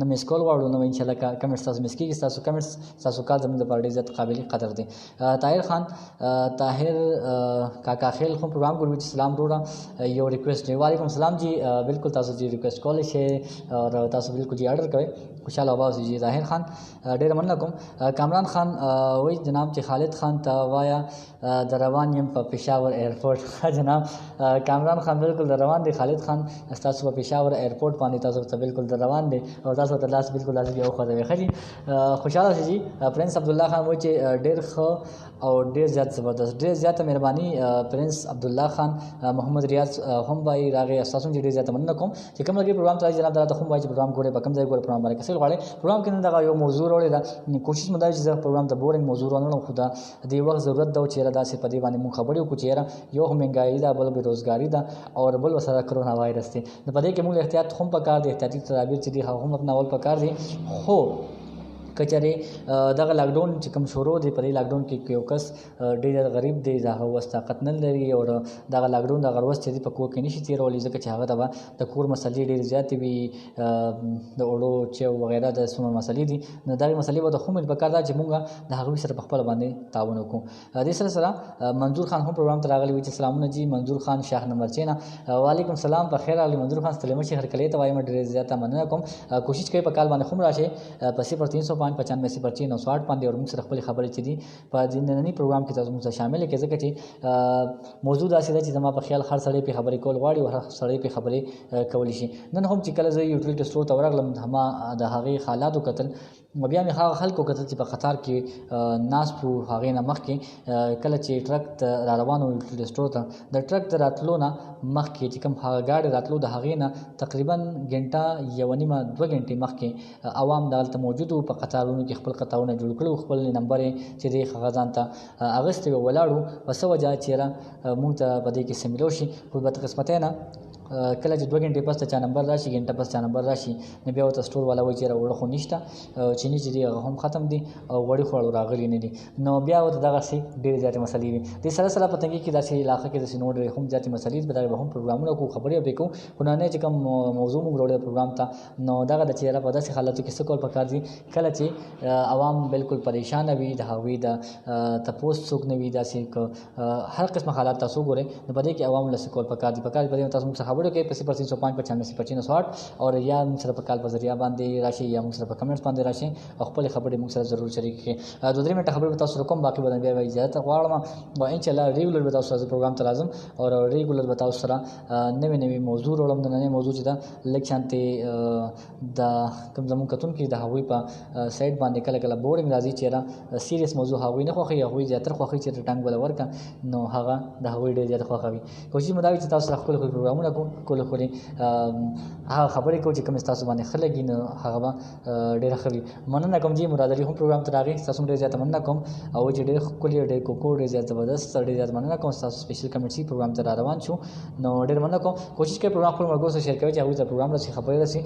Speaker 1: نه مس کول غواړو، نو انشاءالله کمنټس تاسو مس کېږي. ستاسو کمنټس ستاسو کال زموږ لپاره ډېر زیات قابل قدر دی. طاهر خان طاهر کاکا خیل هم پروګرام ګوري چې سلام وروړه، یو ریکویسټ دی. وعلیکم السلام جی، بالکل تاسو جی ریکویسټ کولی شئ او تاسو بالکل جی آرډر کوئ. خوشحاله اوسئ جی. طاهر خان ډېره مننه کوم. کامران خان وایي جناب چې خالد خان ته وایا د روان یم په پېښور ایرپورټ. جناب کامران خان بالکل د روان دی. خالد خان ستاسو په پېښور ایرپورټ باندې تاسو ته بالکل د روان دی او تاسو ته لاس بالکل لازم یو خوځوي. ښه جي خوشحاله شئ جي. پرنس عبدالله خان وایي چې ډېر ښه او ډېر زیات زبردست. ډېر زیاته مهرباني پرنس عبدالله خان. محمد ریاض هم وایي راغی تاسو چې ډېر زیاته مننه کوم چې کوم لګي پروګرام ته جناب دا هم وایي چې پروګرام ګوري په کوم ځای ګوري پروګرام باندې کسل غواړي پروګرام کې دغه یو موضوع وروړي دا کوشش مده چې زه پروګرام ته بورینګ موضوع ورنړم خو دا د وخت ضرورت دا چې دا سي په دې باندې مون خبرې وکړو چې یو هم مهنګایي ده بل بیروزګاری ده او بل وسره کرونا وایرس دی. په دې کې موږ احتیاط هم پکار دي. احتیاطي تدابیر چې دي هم اپناول پکار دي. خو کچره دغه لاکډاون چې کوم شروع دی په دې لاکډاون کې یو کس ډېر غریب دی دا هوس طاقت نه لري او دغه لاکډاون د غروس چې په کور کې نشي تیرولې ځکه چې هغه د کور مسلې ډېر زیاتې وي د اوړو چې وغیرہ د سمو مسلې دي نو دغه مسلې به د خو مل پکار دا چې مونږه د هغه سره په خپل باندې تعاون وکړو. د سره سره منظور خان هم پروګرام ته راغلی وي چې سلامونه جی منظور خان شاه نمبر 6 نه وعلیکم السلام په خیر علي منظور خان ستلمه شي هر کله ته وایم ډېر زیاته مننه کوم. کوشش کوي په کال باندې هم راشي په 0395 95 960 باندې او موږ سره خپل خبرې چي دي په نننی پروګرام کې تاسو موږ شامل کې ځکه چې موضوع دا سیده چې زما په خیال هر سړی په خبرې کول غواړي او هر سړی په خبرې کول شي. نن هم چې کله زه یوټیلیټی سٹور ته ورغلم ما د هغه حالاتو کتل بیا مې هغه خلکو کتل چې په قطار کې ناس په هغه نه مخ کې کله چې ټرک را روانو یوټیلیټی سٹور ته د ټرک ته راتلو نه مخ کې چې کوم هغه گاډي راتلو د هغه نه تقریبا غنټه یو نیمه 2 غنټې مخ کې عوام دالته موجود په قطارونو کې خپل قطارونه جوړ کړو خپل نمبر چې د خغازان ته اغست ولاړو وسو وجه چیرې مونږ ته بده کې سیملو شي خو به قسمته نه کله چې 2 غنټې پس ته چا نمبر راشي غنټه پس چا نمبر راشي نو بیا ته سٹور والا وایي چې وړ خو نشته چې نه چې هغه هم ختم دي او وړي خو راغلي نه دي نو بیا ته دغه شي ډېر زیاتې مسلې دي. د سره سره په تنګي کې داسې علاقې کې داسې نوډ هم زیاتې مسلې دي به هم پروګرامونه کو خبرې به کو خو نه چې کوم موضوع موږ وروړو پروګرام ته نو دغه د چیرې په داسې حالاتو کې څه کول پکار دي کله چې عوام بالکل پریشان وي د هغوی د تپوس څوک نه وي داسې هر قسم حالات تاسو ګورئ نو په دې کې عوام له کول پکار دي تاسو موږ خبرو کې په 0595 اور یا موږ سره په کال په ذریعہ باندې راشي یا موږ سره په کمنټس باندې راشي خپل خبرې موږ سره ضرور شریک کړئ. 2-3 منټه خبرې تاسو کوم باقي بدن بیا اجازه غواړم او ان شاء الله ریګولر به تاسو سره پروګرام ته راځم او ریګولر به تاسو سره نوې موضوع وړم د نوې موضوع چې دا لکشانته د کوم زمون کتون کې د هغوی په سایت باندې کله کله بورینګ راځي چې سیریس موضوع هغوی نه خوخي هغوی زیاتره خوخي چې ټنګ ولا ورکا نو هغه د هغوی ډېر زیات خوخوي. کوشش مداوي چې تاسو خپل پروګرامونه کول خوري هغه خبرې کو چې کوم تاسو باندې خلګي نو هغه ډېر خوي. مننه کوم چې مراد علي هم پروګرام ته راغی تاسو ډېر زیات مننه کوم او چې ډېر خولي ډېر کوکو ډېر زیات زبردست ډېر زیات مننه کوم تاسو سپیشل کمنټسي پروګرام ته روان شو نو ډېر مننه کوم. کوشش کوي پروګرام خپل مرګو سره شیر کوي چې هغه ته پروګرام راسي خبرې راسي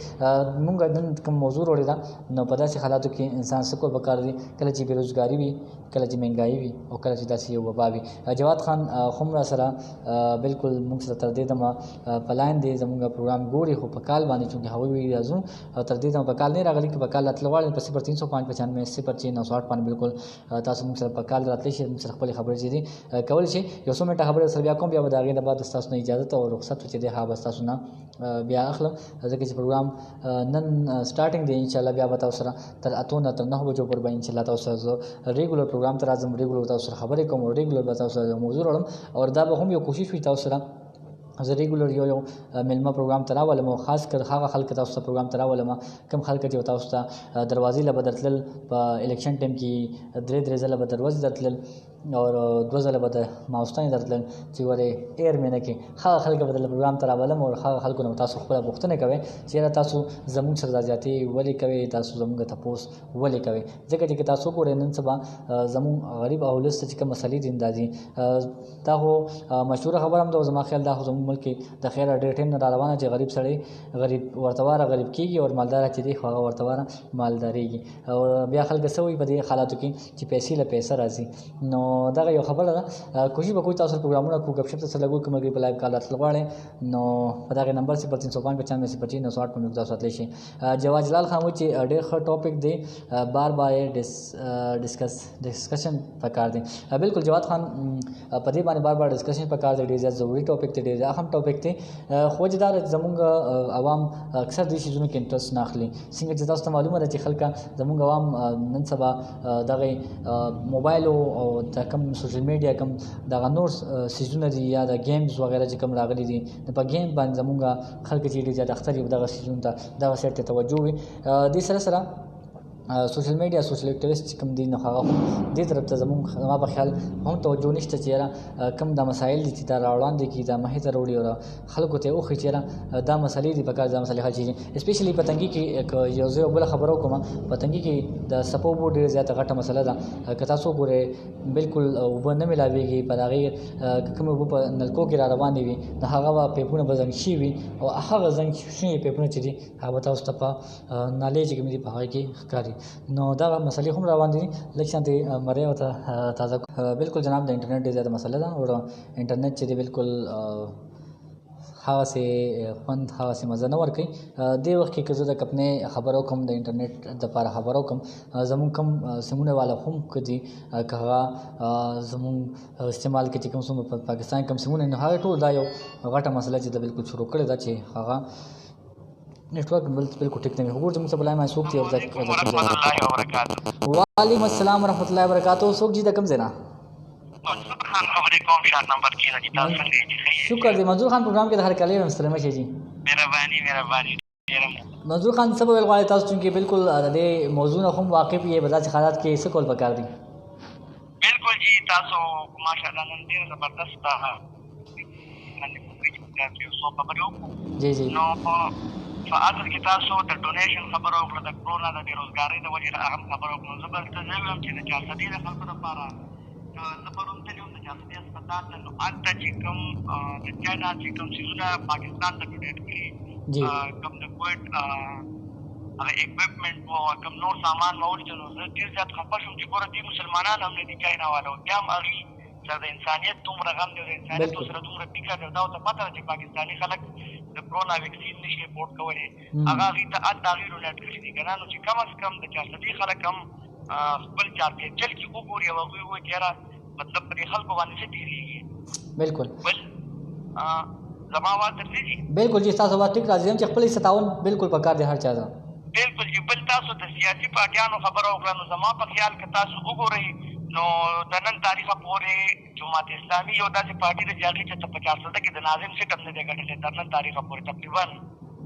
Speaker 1: مونږ نن کوم موضوع وروړي دا نو په داسې حالاتو کې انسان څه کول پکار دي کله چې بیروزګاری وي کله چې مهنګایي وي او کله چې داسې یو وبا وي. جواد خان خمرا سره بالکل موږ سره تر دې دمه پلاین دی زموږ پروګرام ګوري خو په کال باندې چې هغه وی راځو تر دې دمه په کال نه راغلي په کال اتلوال په 0395 960 باندې بالکل تاسو موږ سره په کال راتلی شي موږ سره خپل خبرې دي کول شي یو څو منټه خبره سره بیا کوم بیا د هغه بعد تاسو نه اجازه او رخصت چې دی ها بس تاسو نه بیا اخلم ځکه چې پروګرام نن سٹارټینګ دی ان شاء الله بیا به تاسو سره تر 8 تر 9 بجو پر به ان شاء الله تاسو سره ریګولر پروګرام ته راځم ریګولر تاسو سره خبرې کوم ریګولر به تاسو سره موضوع وړم او دا به هم یو کوشش وي تاسو سره زه ریګولر یو ملما پروګرام تراولم او خاص کر هغه خلک تاسو ته پروګرام تراولم کوم خلک چې تاسو ته دروازې له بدرتل په الیکشن ټیم کې درې ځله به دروازې درتل او 2 ځله به د ماوستان درتل چې وره ایر مینه کې هغه خلک بدل پروګرام تراولم او هغه خلکو نو تاسو خپل غوښتنه کوي چې تاسو زموږ سره ځاتي ولي کوي تاسو زموږ ته پوس ولي کوي ځکه چې تاسو ګورئ نن سبا زموږ غریب او لست چې کوم مسلې دي اندازي دا هو مشهور خبر هم د زما خیال دا زموږ ملک د خیر ډېر ټیم نه روانه چې غریب سړی غریب ورتواره غریب کیږي او مالدار چې دی هغه ورتواره مالداريږي او بیا خلک سوي په دې حالاتو کې چې پیسې له پیسې راځي نو نو دغه یو خبره ده کوشش وکړو تاسو پروګرامونه کو غب شپ سره لګو کومه په لایو کال راتل غواړي نو په دغه نمبر 0395 په تاسو راتلی شي. جواز جلال خان و چې ډېر ښه ټاپک دی بار بار ډسکشن پکار دی. بالکل جواد خان په دې باندې بار بار ډسکشن پکار دی, ډېر زیات ضروري ټاپک دی, ډېر اهم ټاپک دی. خو جدار زمونږ عوام اکثر دې شیزونو کې انټرست نه اخلي. څنګه چې تاسو ته معلومه ده چې خلک زمونږ عوام نن سبا دغه موبایل او د کم سوشل میډیا کم دغه نور سیزونه دي یا د گیمز وغیرہ چې کم راغلي دي په گیم باندې زمونږ خلک چې ډېر زیات اختر یو دغه سیزون ته دغه سیټ ته توجه وي. دې سره سره سوشل میډیا سوشل اکټیویسټ کوم دي نو هغه دې طرف ته زما په خیال هم توجه نشته چې یاره کوم دا مسایل دي چې دا راوړاندې کړي دا مخې ته راوړي او خلکو ته وښیي چې یاره دا مسلې دي پکار دا مسلې حل شي. اسپیشلی په تنګي کې یو ځای بله خبره وکړم په تنګي کې د سپو بو ډېره زیاته غټه مسله ده که تاسو ګورئ بالکل اوبه نه میلاویږي په هغې کومې اوبه په نلکو کې را روانې وي د هغه به پیپونه به زنګ شوي وي او هغه زنګ شوي پیپونه چې دي هغه به تاسو ته په نالې چې کومې دي په هغې کې ښکاري. نو دا مسلې هم روان دي لږ شانتې مرۍ ورته تازه. بالکل جناب د انټرنیټ ډېر زیاته مسله ده او انټرنیټ چې دی بالکل هغسې خوند هغسې مزه نه ورکوي. دې وخت کې که زه د کپنې خبرو کوم د انټرنیټ دپاره خبرو کوم زمونږ کم سیمونه والا هم که دي که هغه زمونږ استعمال کې چې کوم څومره په پاکستان کم سیمونه نو هغه ټول دا یو غټه مسله چې د بالکل شروع کړې ده چې هغه نیټورک بالکل ټیک نه وي. وګورئ زموږ څه بلای ما څوک دي او وعلیکم السلام ورحمۃ اللہ وبرکاتہ. څوک جي د کوم ځای نه؟ شکر دی منظور خان پروګرام کې د هر کله یم سلام شي جی. مهرباني منظور خان څه ویل غواړئ تاسو چې بالکل د دې موضوع نه هم واقف یې په داسې حالات کې څه کول پکار دي؟
Speaker 2: بالکل جی تاسو ماشاءالله نن ډېر زبردست
Speaker 1: جی جی
Speaker 2: نو په اصل کې تاسو د ډونیشن خبره وکړه د کرونا د بېروزګارۍ د وجې نه اهم خبره وکړو. زه به ته وایم چې د جاسدي د خلکو لپاره زه پرون تللی وم د جاسدي اسپتال ته نو هلته چې کوم د چاینا چې کوم څیزونه پاکستان ته ډونیټ کړي کوم د کوویډ هغه اکوپمنټ و کوم نور سامان مه ولیدل نو زه ډېر زیات خفه شوم چې ګوره دې مسلمانان هم نه دي چاینا والا بیا هم هغوی سره د انسانیت دومره غم دی او د انسانیت سره دومره فکر دی دا ورته پته ده چې پاکستاني خلک د کرونا ویکسین نشي افورډ کولی هغه هغوی ته هلته هغوی ډونیټ کړي دي که نه نو چې کم از کم د چارسدي خلک هم خپل چاپېریال کې وګوري او هغوی ووایي چې یاره مطلب په دې خلکو باندې څه تېرېږي.
Speaker 1: بالکل
Speaker 2: بل زما آواز درځي؟
Speaker 1: بالکل جي ستاسو آواز ټیک راځي چې خپل ستاون بالکل پکار دی هر چا ته.
Speaker 2: بالکل جي بل تاسو د سیاسي پارټیانو خبره وکړه نو زما په خیال که تاسو وګورئ نو د نن تاریخه پورې جماعت اسلامي یو داسې پارټي ده چې هغې چې ته په چارسده کې د ناظم سیټ هم نه دی ګټلی تر نن تاریخه پورې تقریبا.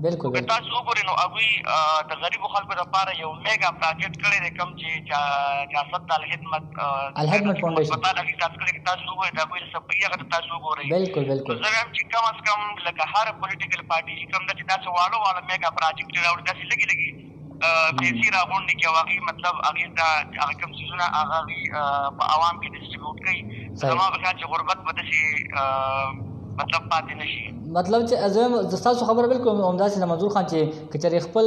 Speaker 1: بالکل
Speaker 2: که تاسو وګورئ نو هغوی د غریبو خلکو لپاره یو میګا پراجیکټ کړی دی کوم چې چارسد د
Speaker 1: الخدمت فاونډیشن
Speaker 2: هغې سټارټ کړی که تاسو وګورئ د هغوی صفحې هغه ته تاسو وګورئ.
Speaker 1: بالکل بالکل
Speaker 2: زه وایم چې کم از کم لکه هر پولیټیکل پارټي چې کوم ده چې داسې واړه میګا پراجیکټ راوړي داسې لږې پیسې راغونډې کړي او هغې مطلب هغې ته هغه کوم څیزونه هغه هغوی په عوام کې ډسټریبیوټ کړي. زما په خیال چې غربت به داسې مطلب پاتې نه شي.
Speaker 1: مطلب چې زه ستاسو خبره بالکل همداسې ده منظور خان چې که چېرې خپل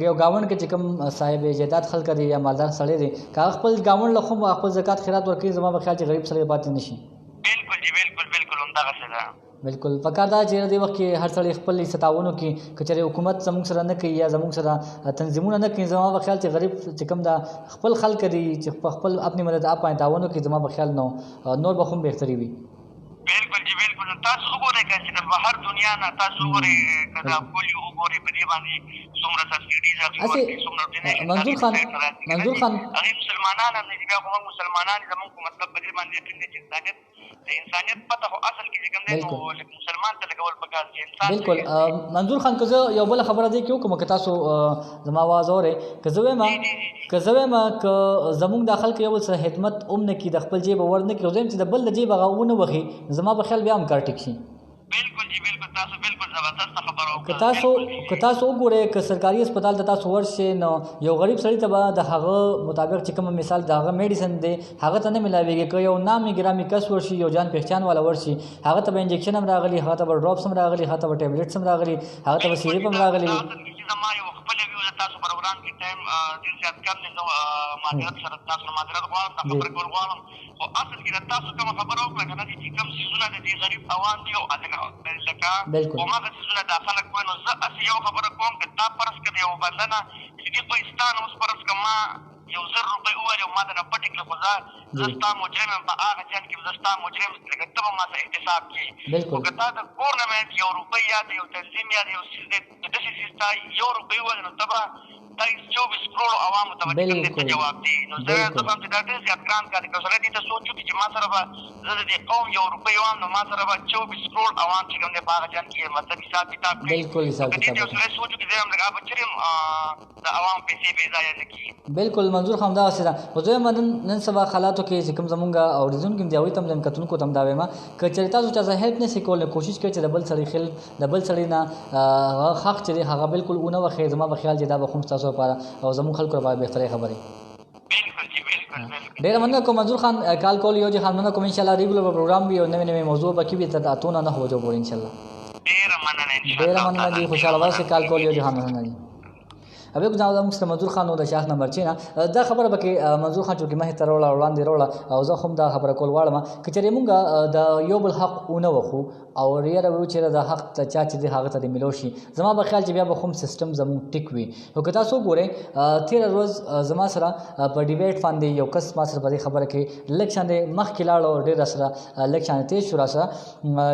Speaker 1: یو ګاونډ کې چې کوم صاحب جایداد خلک دي یا مالدار سړی دی که هغه خپل ګاونډ له خو خپل زکات خیرات ورکوي زما په خیال چې غریب سړی پاتې نه شي.
Speaker 2: بالکل جی بالکل همدغسې ده.
Speaker 1: بالکل پکار دا چې دې وخت کې هر سړی خپل ستاونو کې که چېرې حکومت زموږ سره نه کوي یا زموږ سره تنظیمونه نه کوي زما په خیال چې غریب چې کوم دا خپل خلک دي چې په خپل اپنی مدد آپ باندې تعاون وکړي زما په خیال نور به هم بهتري وي.
Speaker 2: بالکل جی بالکل تاسو وګورئ که چې د بهر دنیا نه تاسو وګورئ که دا پولیو وګورئ په دې باندې څومره سبسیډیز هغوی ورکوي څومره
Speaker 1: منظور خان
Speaker 2: هغوی مسلمانان هم نه دي بیا خو موږ مسلمانان زموږ مطلب په دې باندې یقین دی چې انسانیت د انسانیت پته خو اصل کې چې کوم دی نو مسلمان ته لګول پکار دي انسان.
Speaker 1: بالکل منظور خان که زه یو بله خبره دې کې وکړم که تاسو زما آواز اورئ که زه وایم که زموږ دا خلک یو بل سره خدمت هم نه کړي د خپل جیب ور نه کړي زه وایم چې د بل د جیب هغه ونه وخي زما په خیال بیا هم کار ټیک شي.
Speaker 2: بالکل جی بالکل تاسو بالکل زبردست خبره
Speaker 1: وکړه. که تاسو وګورئ که سرکاري هسپتال ته تاسو ورشئ نو یو غریب سړي ته به د هغه مطابق چې کومه مثال د هغه میډیسن دی هغه ته نه میلاویږي. که یو نامي ګرامي کس ورشي یو جان پهچان والا ورشي هغه ته به انجکشن هم راغلي هغه ته به ډراپس هم راغلي هغه ته به ټیبلیټس هم راغلي هغه ته به سیریپ هم راغلي.
Speaker 2: زما یو خپله ویو تاسو پروګرام کې ټایم ډېر زیات کم دی. زه معذرت سره تاسو نه معذرت غواړم، دا خبره کول غواړم. خو اصل کې د تاسو کومه خبره وکړه که نه دي چې کوم څیزونه د دې غریب عوام دي او لکه هماغه څیزونه دا خلک کوي. نو زه هسې یو خبره کوم که تا فرض کړه د یو بنده نه چې دې پیستا نه اوس فرض کړه ما 1,000 روپۍ وویل او ما ته نه پټې کړه، خو زه ستا مجرم یم په هغه جنګ کې زه ستا مجرم لکه ته به ما سره احتساب کړې. خو که تا د ګورنمنټ 1 روپۍ یا د یو تنظیم یا د یو څیز دی داسې څیز تا 1 روپۍ وویل نو ته به دا 24 کروڑو عوامو ته به کوم دې ته جواب دی. نو زه هم چې دا ډېر زیات ګران کار دی. که سړی دې ته سوچ وکړي چې ما سره به زه د دې قوم 1 روپۍ وام نو ما سره به 24 کروڑ عوام چې کوم دی په هغه جنګ کې مطلب حساب کتاب کړي. که دې ته یو سړی سوچ وکړي زه هم لږ به چرېم د عوام پیسې بې ځایه نه کړي.
Speaker 1: بالکل منظور خو همداسې ده. خو زه وایم نن سبا حالاتو کې چې کوم زمونږ اورېدونکي دي هغوی ته هم کتونکو ته هم دا وایم که چېرې تاسو چا سره هیلپ نشئ کولی کوشش کوئ چې د بل سړي خیل د بل سړي نه هغه حق چې دی هغه بالکل ونه وښیئ. زما به خیال چې دا به خو ستاسو لپاره او زموږ خلکو لپاره بهترې خبرې. ډېره مننه کوم منظور خان کال کول یو خان مننه کوم انشاءالله ریګولر پروګرام وي او نوې نوې موضوع به کې وي تر 8 نه 9 بجو پورې انشاءالله. ډېره مننه دي خوشحاله واسه کال کول یو خان مننه دي. ابي کو دا موږ منظور خان د شاخ نمبر 6 نه دا خبره به کې منظور خان چې مه تر وړاندې وروړه او زه هم دا خبره کول واړم کچې موږ د یو بل حق ونه وخو او ریره و چې دا حق ته چا چې د هغه ته ملو شي. زما په خیال چې بیا به هم سیستم زموږ ټیک وي. او که تاسو ګورئ تیر ورځ زما سره په ډیبیټ باندې یو کس ما سره په دې خبره کې لږ شاندې مخکې لاړو ډېر سره لږ شاندې تیز شو را سره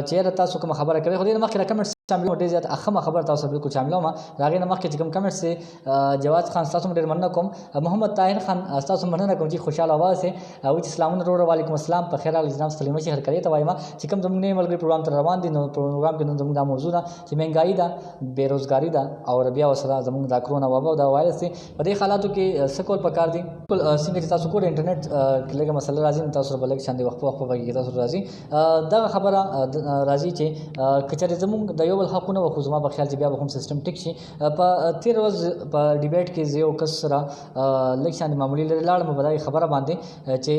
Speaker 1: چې تاسو کوم خبره کوي خو دې مخکې را کمنټ شامل ډېر زیات اخمه خبر تاسو بالکل شامل ما راغی نه مخکې چې کوم کمنټ سي جواد خان تاسو ډېر مننه کوم. محمد طاهر خان تاسو مننه کوم چې خوشاله आवाज سي او چې سلام ورو وعلیکم السلام په خیر الاسلام سلام شهر کړی ته وایم چې کوم زموږ نه ملګری پروګرام تر روان دي نو پروګرام کې زموږ دا موضوع ده چې مهنګایي ده بیروزګاری ده او بیا وسره زموږ دا کرونا وبا او دا وایرس دي په دې حالاتو کې سکول پکار دي. څنګه چې تاسو کوډ انټرنیټ کلیګه مسله راځي تاسو بلک شاندې وخت وګورئ تاسو راځي دا خبره راځي چې کچره زموږ د یو بل حقونه وخو زما په خیال چې بیا به هم سیستم ټیک شي. په تیر ورځ په ډیبیټ کې زه یو کس سره لږ شاندې معمولی لري لاړم په دغه خبره باندې چې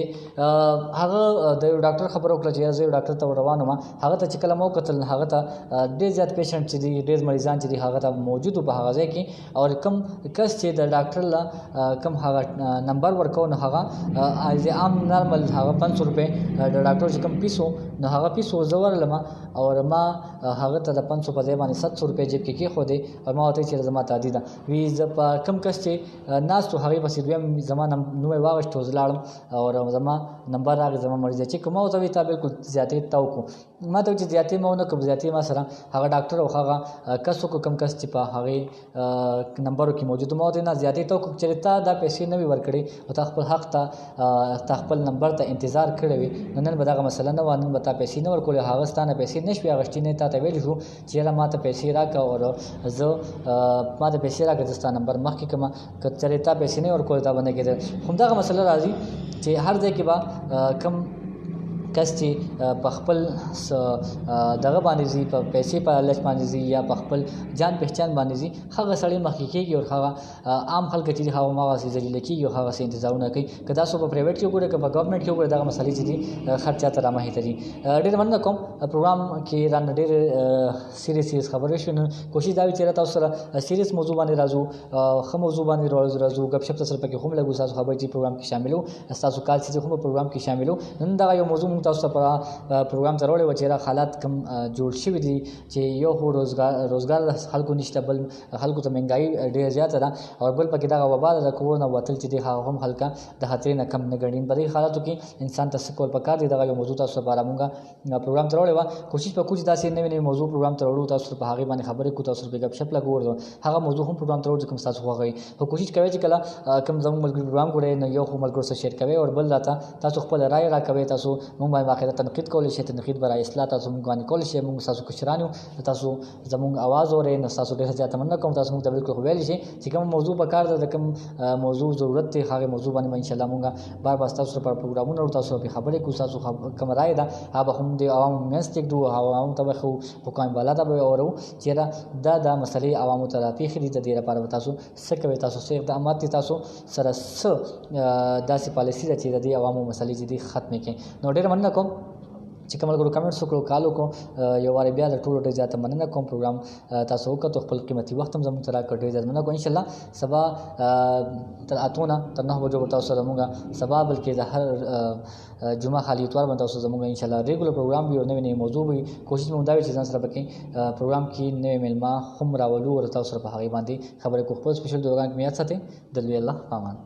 Speaker 1: هغه د یو ډاکټر خبره وکړه چې زه یو ډاکټر ته روانم هغه ته چې کله مو کتل هغه ته ډېر زیات پیشنټ چې دي ډېر مریضان چې دي هغه ته موجود په هغه ځای کې او کم کس چې د ډاکټر لا کم هغه نمبر ورکو نه هغه از عام نارمل هغه 500 روپے د ډاکټر چې کم پیسو نه هغه پیسو زور لما او ما هغه ته د 500 په ځای باندې 700 روپے جیب کې خو دي او ما ته چې زما تعدی ده وی ز په کم کس چې ناس ته هغه بس دویم زمانه نو واغشت وزلاړم او زما نمبر راغی زما مریض چې کومه او ته بالکل زیاتې تاوکو ما ته چې زیاتې مو نه کوم زیاتې ما سره هغه ډاکټر او هغه کسو کو کم کس چې په هغه نمبر کې موجود مو ته نه زیاتې تاوکو چې تا دا پیسې نه وی ورکړي او تا خپل حق ته خپل نمبر ته انتظار کړی وي نن به دا مسله نه وانه به تا پیسې نه ورکول هغه ستانه پیسې نشوي غشتي نه تا ته ویل شو چې ما ته پیسې راکا او زه ما ته پیسې راکا دستا نمبر مخکې کما کچره تا پیسې نه ورکول تا باندې کېده هم دا مسله راځي چې هر ځای کې با کم کس چې په خپل دغه باندې زی په پیسې په لچ باندې زی یا په خپل جان پہچان باندې زی هغه سړی مخکې کېږي او هغه عام خلک چې هغه ماغه سي ذلیل کېږي او هغه سي انتظارونه کوي کدا سو په پرایویټ کې وګوره که په ګورنمنت کې وګوره دغه مسلې چې دي خرچه تر ما هي ته دي. ډېر مننه کوم پروګرام کې را ډېر سیریس خبرې شونه کوشش دا وی چې تاسو سره سیریس موضوع باندې راځو خو موضوع باندې راځو غب شپ سره پکې هم لګو تاسو خبرې چې پروګرام کې شاملو تاسو کال چې هم پروګرام کې شاملو نن دا یو موضوع تاسو ته پروګرام ته راوړی و چې حالات کم جوړ شوي دي چې یو هو روزګار خلکو نشته بل خلکو ته مهنګایي ډېر زیاته ده او بل پکې دغه وبا د کورونا وتل چې د هم خلکا د خطرې نه کم نه ګڼین په دې حالاتو کې انسان ته سکول پکار دي دغه یو موضوع تاسو لپاره موږ پروګرام ته راوړی و کوشش په کوم داسې نوې موضوع پروګرام ته راوړو تاسو په هغه باندې خبرې کو تاسو په غب شپ لګور هغه موضوع هم پروګرام ته راوړو کوم تاسو خوغی خو کوشش کوي چې کله کم زموږ ملګری پروګرام ګورئ نو یو خو ملګرو سره شیر کوي او بل راته تاسو خپل رائے راکوي تاسو موږ باندې واقعا تنقید کول شي تنقید برای اصلاح تاسو موږ باندې کول شي موږ تاسو کشرانو تاسو زموږ आवाज اورئ نو تاسو ډېر زیات مننه کوم تاسو موږ ته بالکل ویل شي چې کوم موضوع په کار ده کوم موضوع ضرورت دی هغه موضوع باندې ان شاء الله موږ بار بار تاسو پر پروګرامونه او تاسو په خبرې کو تاسو کوم رائے ده هغه هم د عوام منستک دو عوام ته خو حکام بالا ته اورو چې دا مسلې عوامو ته راپیخي دي د دې لپاره تاسو څه کوي تاسو څه اقدامات تاسو سره داسې پالیسي ده چې د عوامو مسلې دي ختم کړي. نو ډېر مننه کوم چې کوم ملګرو کمنټس وکړو کال وکړو یو وارې بیا د ټولو ډېر زیاته مننه کوم پروګرام تاسو وکړو خپل قیمتي وخت هم زموږ ته راکړ ډېر زیات مننه کوم انشاءالله سبا تر 8 نه تر 9 بجو به تاسو سره زموږ سبا بلکې د هر جمعه خالي اتوار باندې تاسو زموږ انشاءالله ریګولر پروګرام به نوې موضوع وي کوشش مو دا وي چې ځان سره پکې پروګرام کې نوې میلمه هم راولو او تاسو سره په هغه باندې خبرې کو خپل سپیشل دوګان کې میات ساتي د الله پامان